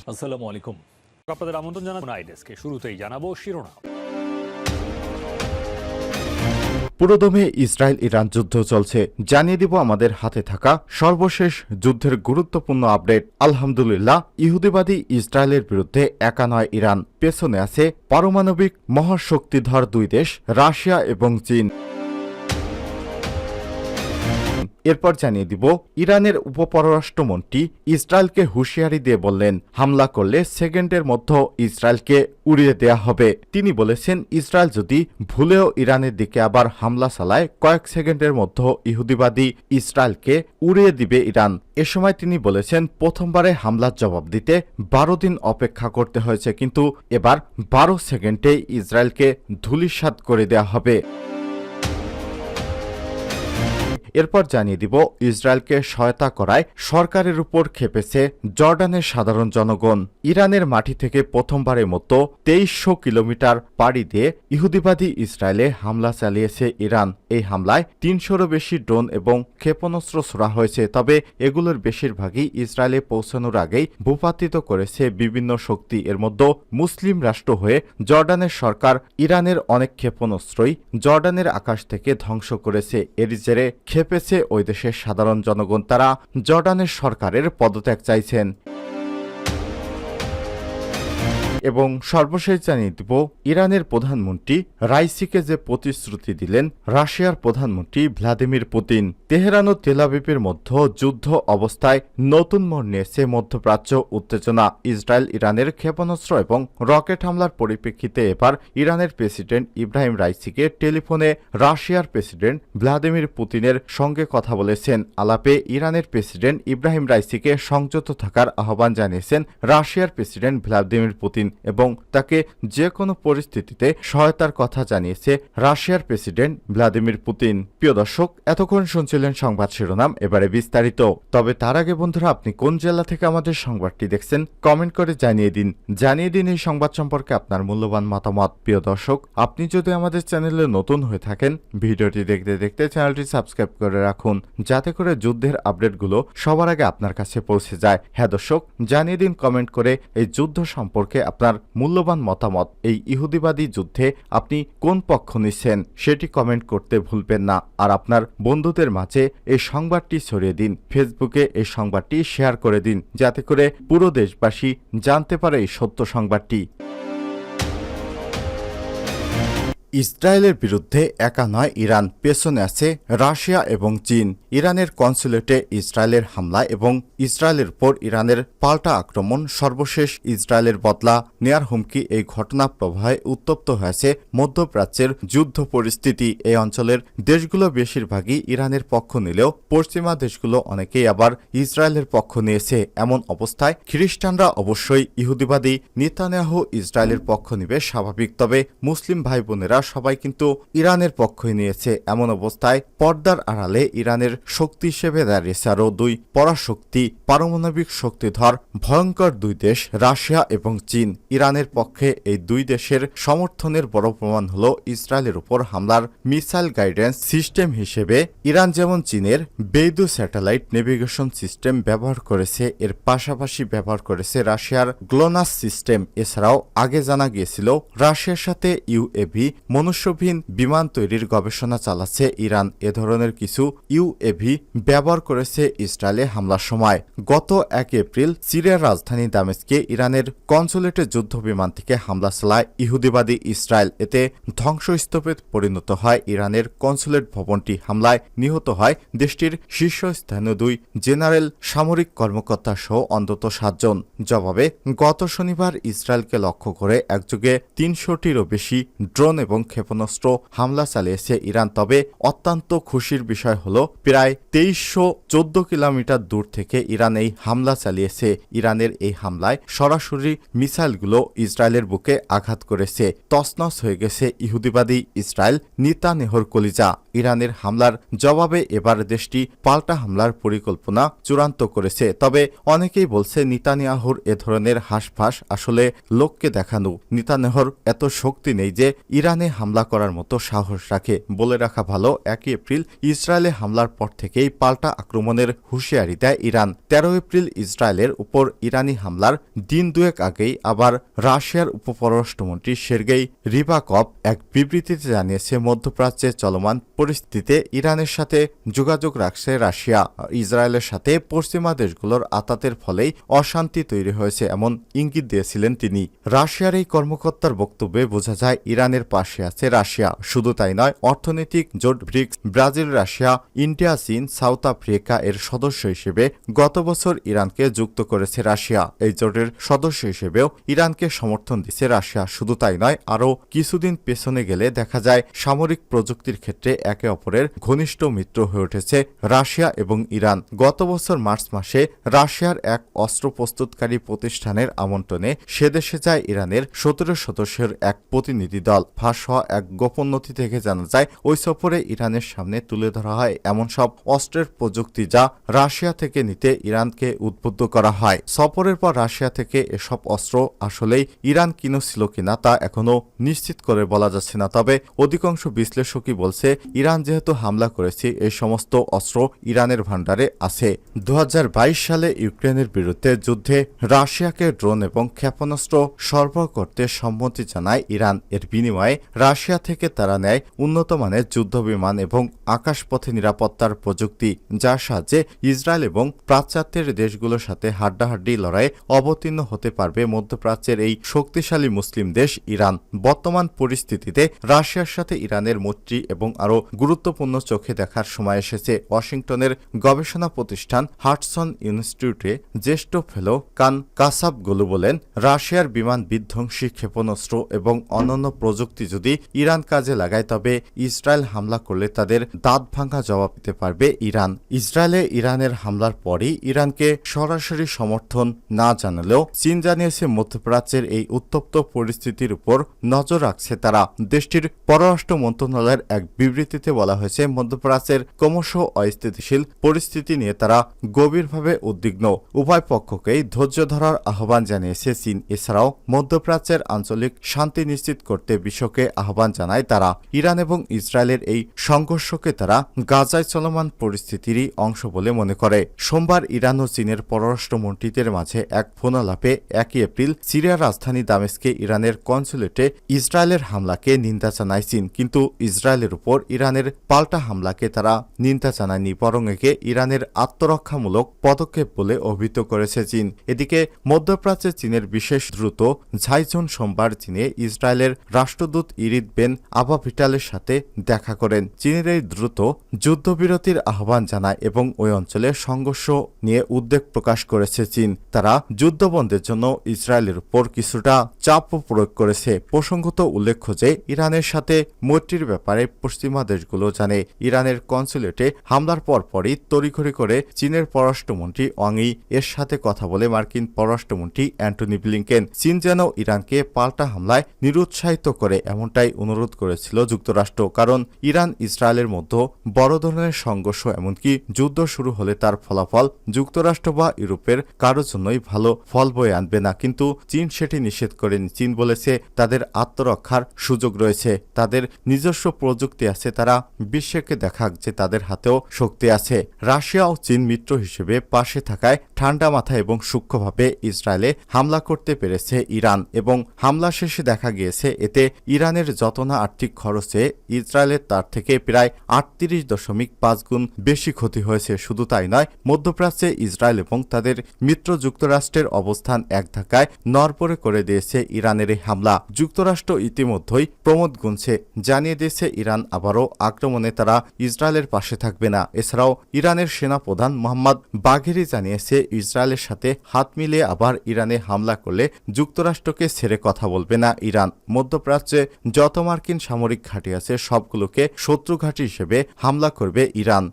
আসসালামু আলাইকুম। আপনাদের আমন্ত্রণ জানাবো আইডেস্কে। শুরুতেই জানাবো শিরোনাম। পুরোদমে ইসরায়েল ইরান যুদ্ধ চলছে, জানিয়ে দিব আমাদের হাতে থাকা সর্বশেষ যুদ্ধের গুরুত্বপূর্ণ আপডেট। আলহামদুলিল্লাহ, ইহুদিবাদী ইসরায়েলের বিরুদ্ধে একা নয় ইরান, পেছনে আছে পারমাণবিক মহাশক্তিধর দুই দেশ রাশিয়া এবং চীন। এরপর জানিয়ে দিব ইরানের উপপররাষ্ট্রমন্ত্রী ইসরায়েলকে হুঁশিয়ারি দিয়ে বললেন, হামলা করলে সেকেন্ডের মধ্যে ইসরায়েলকে উড়িয়ে দেয়া হবে। তিনি বলেছেন, ইসরায়েল যদি ভুলেও ইরানের দিকে আবার হামলা চালায়, কয়েক সেকেন্ডের মধ্যে ইহুদিবাদী ইসরায়েলকে উড়িয়ে দিবে ইরান। এ সময় তিনি বলেছেন, প্রথমবারে হামলার জবাব দিতে 12 দিন অপেক্ষা করতে হয়েছে, কিন্তু এবার 12 সেকেন্ডে ইসরায়েলকে ধূলিসাৎ করে দেয়া হবে। এরপর জানিয়ে দিব ইসরায়েলকে সহায়তা করায় সরকারের উপর ক্ষেপেছে জর্ডানের সাধারণ জনগণ। ইরানের মাটি থেকে প্রথমবারের মতো 2300 কিলোমিটার পাড়ি দিয়ে ইহুদিবাদী ইসরায়েলে হামলা চালিয়েছে ইরান। এই হামলায় 300-রও বেশি ড্রোন এবং ক্ষেপণাস্ত্র ছোড়া হয়েছে, তবে এগুলোর বেশিরভাগই ইসরায়েলে পৌঁছানোর আগেই ভূপাতিত করেছে বিভিন্ন শক্তি। এর মধ্যে মুসলিম রাষ্ট্র হয়ে জর্ডানের সরকার ইরানের অনেক ক্ষেপণাস্ত্রই জর্ডানের আকাশ থেকে ধ্বংস করেছে। এর জেরে খেপেছে ওই দেশের সাধারণ জনগণ। তারা জর্ডানের সরকারের পদত্যাগ চাইছেন। এবং সর্বশেষ জানিয়ে দিব ইরানের প্রধানমন্ত্রী রাইসিকে যে প্রতিশ্রুতি দিলেন রাশিয়ার প্রধানমন্ত্রী ভ্লাদিমির পুতিন। তেহরান ও তেল আবিবের মধ্যে যুদ্ধ অবস্থায় নতুন মোড় নিয়েছে মধ্যপ্রাচ্য উত্তেজনা। ইসরায়েল ইরানের ক্ষেপণাস্ত্র এবং রকেট হামলার পরিপ্রেক্ষিতে এবার ইরানের প্রেসিডেন্ট ইব্রাহিম রাইসিকে টেলিফোনে রাশিয়ার প্রেসিডেন্ট ভ্লাদিমির পুতিনের সঙ্গে কথা বলেছেন। আলাপে ইরানের প্রেসিডেন্ট ইব্রাহিম রাইসিকে সংযত থাকার আহ্বান জানিয়েছেন রাশিয়ার প্রেসিডেন্ট ভ্লাদিমির পুতিন এবং তাকে যে কোনো পরিস্থিতিতে সহায়তার কথা জানিয়েছে রাশিয়ার প্রেসিডেন্ট ভ্লাদিমির পুতিন। প্রিয় দর্শক, এতক্ষণ শুনছিলেন সংবাদ শিরোনাম, এবারে বিস্তারিত। তবে তার আগে বন্ধুরা, আপনি কোন জেলা থেকে আমাদের সংবাদটি দেখছেন কমেন্ট করে জানিয়ে দিন এই সংবাদ সম্পর্কে আপনার মূল্যবান মতামত। প্রিয় দর্শক, আপনি যদি আমাদের চ্যানেলে নতুন হয়ে থাকেন, ভিডিওটি দেখতে দেখতে চ্যানেলটি সাবস্ক্রাইব করে রাখুন, যাতে করে যুদ্ধের আপডেটগুলো সবার আগে আপনার কাছে পৌঁছে যায়। হ্যাঁ দর্শক, জানিয়ে দিন কমেন্ট করে এই যুদ্ধ সম্পর্কে আপনার মূল্যবান মতামত। এই ইহুদিবাদী যুদ্ধে আপনি কোন পক্ষ নিচ্ছেন সেটি কমেন্ট করতে ভুলবেন না। আর আপনার বন্ধুদের মাঝে এই সংবাদটি ছড়িয়ে দিন, ফেসবুকে এই সংবাদটি শেয়ার করে দিন, যাতে করে পুরো দেশবাসী জানতে পারে এই সত্য সংবাদটি। ইসরায়েলের বিরুদ্ধে একা নয় ইরান, পেছনে আছে রাশিয়া এবং চীন। ইরানের কনসুলেটে ইসরায়েলের হামলা এবং ইসরায়েলের উপর ইরানের পাল্টা আক্রমণ, সর্বশেষ ইসরায়েলের বদলা নেয়ার হুমকি, এই ঘটনা প্রবাহে উত্তপ্ত হয়েছে মধ্যপ্রাচ্যের যুদ্ধ পরিস্থিতি। এই অঞ্চলের দেশগুলো বেশিরভাগই ইরানের পক্ষ নিলেও পশ্চিমা দেশগুলো অনেকেই আবার ইসরায়েলের পক্ষ নিয়েছে। এমন অবস্থায় খ্রিস্টানরা অবশ্যই ইহুদিবাদী নেতানিয়াহু ইসরায়েলের পক্ষ নিবে স্বাভাবিক, তবে মুসলিম ভাই বোনেরা সবাই কিন্তু ইরানের পক্ষই নিয়েছে। এমন অবস্থায় পর্দার আড়ালে ইরানের শক্তি হিসেবে দাঁড়িয়েছে আরও দুই পরাশক্তি, পারমাণবিক শক্তিধর ভয়ঙ্কর দুই দেশ রাশিয়া এবং চীন। ইরানের পক্ষে এই দুই দেশের সমর্থনের বড় প্রমাণ হল ইসরায়েলের উপর হামলার মিসাইল গাইডেন্স সিস্টেম হিসেবে ইরান যেমন চীনের বেইদু স্যাটেলাইট নেভিগেশন সিস্টেম ব্যবহার করেছে, এর পাশাপাশি ব্যবহার করেছে রাশিয়ার গ্লোনাস সিস্টেম। এছাড়াও আগে জানা গিয়েছিল রাশিয়ার সাথে ইউএভি মনুষ্যবিহীন বিমান তৈরির গবেষণা চালাচ্ছে ইরান। এ ধরনের কিছু ইউএভি ব্যবহার করেছে ইসরায়েলে হামলার সময়। গত 1 এপ্রিল সিরিয়ার রাজধানী দামেস্কে ইরানের কনসুলেটে যুদ্ধ বিমান থেকে হামলা চালায় ইহুদিবাদী ইসরায়েল। এতে ধ্বংসস্তূপে পরিণত হয় ইরানের কনসুলেট ভবনটি। হামলায় নিহত হয় দেশটির শীর্ষস্থানীয় 2 জেনারেল সামরিক কর্মকর্তা সহ অন্তত 7 জন। জবাবে গত শনিবার ইসরায়েলকে লক্ষ্য করে একযোগে 300টিরও বেশি ড্রোন এবং ক্ষেপণাস্ত্র হামলা চালিয়েছে ইরান। তবে অত্যন্ত খুশির বিষয় হল প্রায় 2314 কিলোমিটার দূর থেকে ইরান এই হামলা চালিয়েছে। ইরানের এই হামলায় সরাসরি মিসাইলগুলো ইসরায়েলের বুকে আঘাত করেছে। তছনছ হয়ে গেছে ইহুদিবাদী ইসরায়েল নেতানিয়াহুর কলিজা। ইরানের হামলার জবাবে এবার দেশটি পাল্টা হামলার পরিকল্পনা চূড়ান্ত করেছে। তবে অনেকেই বলছে নেতানিয়াহুর এ ধরনের হাঁসফাঁস আসলে লোককে দেখানো। নেতানিয়াহুর এত শক্তি নেই যে ইরানে হামলা করার মতো সাহস রাখে। বলে রাখা ভালো, 1 এপ্রিল ইসরায়েলে হামলার পর থেকেই পাল্টা আক্রমণের হুঁশিয়ারি দেয় ইরান। 13 এপ্রিল ইসরায়েলের উপর ইরানি হামলার দিন দুয়েক আগেই আবার রাশিয়ার উপপররাষ্ট্রমন্ত্রী সের্গেই রিবাকভ এক বিবৃতিতে জানিয়েছে, মধ্যপ্রাচ্যে চলমান পরিস্থিতিতে ইরানের সাথে যোগাযোগ রাখছে রাশিয়া। ইসরায়েলের সাথে পশ্চিমা দেশগুলোর আতাতের ফলেই অশান্তি তৈরি হয়েছে এমন ইঙ্গিত দিয়েছিলেন তিনি। রাশিয়ার এই কর্মকর্তার বক্তব্যে বোঝা যায় ইরানের পাশে আছে রাশিয়া। শুধু তাই নয়, অর্থনৈতিক জোট ব্রিক্স, ব্রাজিল, রাশিয়া, ইন্ডিয়া, চীন, সাউথ আফ্রিকা এর সদস্য হিসেবে গত বছর ইরানকে যুক্ত করেছে রাশিয়া। এই জোটের সদস্য হিসেবেও ইরানকে সমর্থন দিচ্ছে রাশিয়া। শুধু তাই নয়, আরও কিছুদিন পেছনে গেলে দেখা যায় সামরিক প্রযুক্তির ক্ষেত্রে একে অপরের ঘনিষ্ঠ মিত্র হয়ে উঠেছে রাশিয়া এবং ইরান। গত বছর মার্চ মাসে রাশিয়ার এক অস্ত্র প্রস্তুতকারী প্রতিষ্ঠানের আমন্ত্রণে সেদেশে যায় ইরানের 17 সদস্যের এক প্রতিনিধি দল। ফাঁস হওয়া এক গোপন নথি থেকে জানা যায়, ওই সফরে ইরানের সামনে তুলে ধরা হয় এমন সব অস্ত্রের প্রযুক্তি যা রাশিয়া থেকে নিতে ইরানকে উদ্বুদ্ধ করা হয়। সফরের পর রাশিয়া থেকে এসব অস্ত্র আসলেই ইরান কিনেছিল কিনা তা এখনও নিশ্চিত করে বলা যাচ্ছে না। তবে অধিকাংশ বিশ্লেষকই বলছে, ইরান যেহেতু হামলা করেছে, এই সমস্ত অস্ত্র ইরানের ভাণ্ডারে আছে। 2022 সালে ইউক্রেনের বিরুদ্ধে যুদ্ধে রাশিয়াকে ড্রোন এবং ক্ষেপণাস্ত্র সরবরাহ করতে সম্মতি জানায় ইরান। এর বিনিময়ে রাশিয়া থেকে তারা নেয় উন্নত মানের যুদ্ধবিমান এবং আকাশপথে নিরাপত্তার প্রযুক্তি, যার সাহায্যে ইসরায়েল এবং পাশ্চাত্যের দেশগুলোর সাথে হাড্ডাহাড্ডি লড়াইয়ে অবতীর্ণ হতে পারবে মধ্যপ্রাচ্যের এই শক্তিশালী মুসলিম দেশ ইরান। বর্তমান পরিস্থিতিতে রাশিয়ার সাথে ইরানের মৈত্রী এবং আরও গুরুত্বপূর্ণ চোখে দেখার সময় এসেছে। ওয়াশিংটনের গবেষণা প্রতিষ্ঠান হাডসন ইনস্টিটিউটে জ্যেষ্ঠ ফেলো কান কাসাবগুলো বলেন, রাশিয়ার বিমান বিধ্বংসী ক্ষেপণাস্ত্র এবং অন্যান্য প্রযুক্তি যদি ইরান কাজে লাগায়, তবে ইসরায়েল হামলা করলে তাদের দাঁত ভাঙা জবাব দিতে পারবে ইরান। ইসরায়েলে ইরানের হামলার পরই ইরানকে সরাসরি সমর্থন না জানালেও চীন জানিয়েছে, মধ্যপ্রাচ্যের এই উত্তপ্ত পরিস্থিতির উপর নজর রাখছে তারা। দেশটির পররাষ্ট্র মন্ত্রণালয়ের এক বিবৃতিতে বলা হয়েছে, মধ্যপ্রাচ্যের ক্রমশ অস্থিতিশীল পরিস্থিতি নিয়ে তারা গভীরভাবে উদ্বিগ্ন। উভয় পক্ষকেই ধৈর্য ধরার আহ্বান জানিয়েছে চীন। এছাড়াও মধ্যপ্রাচ্যের আঞ্চলিক শান্তি নিশ্চিত করতে বিশ্বকে আহ্বান জানায় তারা। ইরান এবং ইসরায়েলের এই সংঘর্ষকে তারা গাজায় চলমান পরিস্থিতিরই অংশ বলে মনে করে। সোমবার ইরান ও চীনের পররাষ্ট্রমন্ত্রীদের মাঝে এক ফোনালাপে 1 এপ্রিল সিরিয়ার রাজধানী দামেস্কে ইরানের কনসুলেটে ইসরায়েলের হামলাকে নিন্দা জানায় চীন। কিন্তু ইসরায়েলের উপর ইরানের পাল্টা হামলাকে তারা নিন্দা জানায়নি, বরং একে ইরানের আত্মরক্ষামূলক পদক্ষেপ বলে অভিহিত করেছে চীন। এদিকে মধ্যপ্রাচ্যে চীনের বিশেষ দ্রুত ঝাইজুন সোমবার চীনে ইসরায়েলের রাষ্ট্রদূত ইরিদ বেন আবাভিটালের সাথে দেখা করেন। চীনের এই দ্রুত যুদ্ধবিরতির আহ্বান জানায় এবং ওই অঞ্চলে সংঘর্ষ নিয়ে উদ্বেগ প্রকাশ করেছে চীন। তারা যুদ্ধবন্ধের জন্য ইসরায়েলের উপর কিছুটা চাপও প্রয়োগ করেছে। প্রসঙ্গত উল্লেখ্য যে ইরানের সাথে মৈত্রীর ব্যাপারে পশ্চিমা দেশগুলো জানে। ইরানের কনসুলেটে হামলার পরপরই তড়িঘড়ি করে চীনের পররাষ্ট্রমন্ত্রী ওয়াং ই এর সাথে কথা বলে মার্কিন পররাষ্ট্রমন্ত্রী অ্যান্টনি ব্লিংকেন। চীন যেন ইরানকে পাল্টা হামলায় নিরুৎসাহিত করে এমনটাই অনুরোধ করেছিল যুক্তরাষ্ট্র, কারণ ইরান ইসরায়েলের মধ্যে বড় ধরনের সংঘর্ষ এমনকি যুদ্ধ শুরু হলে তার ফলাফল যুক্তরাষ্ট্র বা ইউরোপের কারোর জন্যই ভালো ফল বয়ে আনবে না। কিন্তু চীন সেটি নিষেধ করেনি। চীন বলেছে তাদের আত্মরক্ষার সুযোগ রয়েছে, তাদের নিজস্ব প্রযুক্তি আছে, তারা বিশ্বকে দেখাক যে তাদের হাতেও শক্তি আছে। রাশিয়া ও চীন মিত্র হিসেবে পাশে থাকায় ঠান্ডা মাথায় এবং সূক্ষ্মভাবে ইসরায়েলে হামলা করতে পেরেছে ইরান, এবং হামলা শেষে দেখা গিয়েছে এতে ইরানের যত না আর্থিক খরচে ইসরায়েলের তার থেকে প্রায় 38.5 গুণ বেশি ক্ষতি হয়েছে। শুধু তাই নয়, মধ্যপ্রাচ্যে ইসরায়েল এবং তাদের মিত্র যুক্তরাষ্ট্রের অবস্থান এক ধাক্কায় নড়বড়ে করে দিয়েছে ইরানের এই হামলা। যুক্তরাষ্ট্র ইতিমধ্যেই প্রমোদ গুনছে, জানিয়ে দিয়েছে ইরান আবারও আক্রমণে তারা ইসরায়েলের পাশে থাকবে না। এছাড়াও ইরানের সেনাপ্রধান মোহাম্মদ বাঘেরি জানিয়েছে, ইসরায়েলের সাথে হাত মিলিয়ে আবার ইরানে হামলা করলে যুক্তরাষ্ট্রকে ছেড়ে কথা বলবে না ইরান। মধ্যপ্রাচ্যে যত মার্কিন সামরিক ঘাঁটি আছে সবগুলোকে শত্রু ঘাঁটি হিসেবে হামলা করবে ইরান।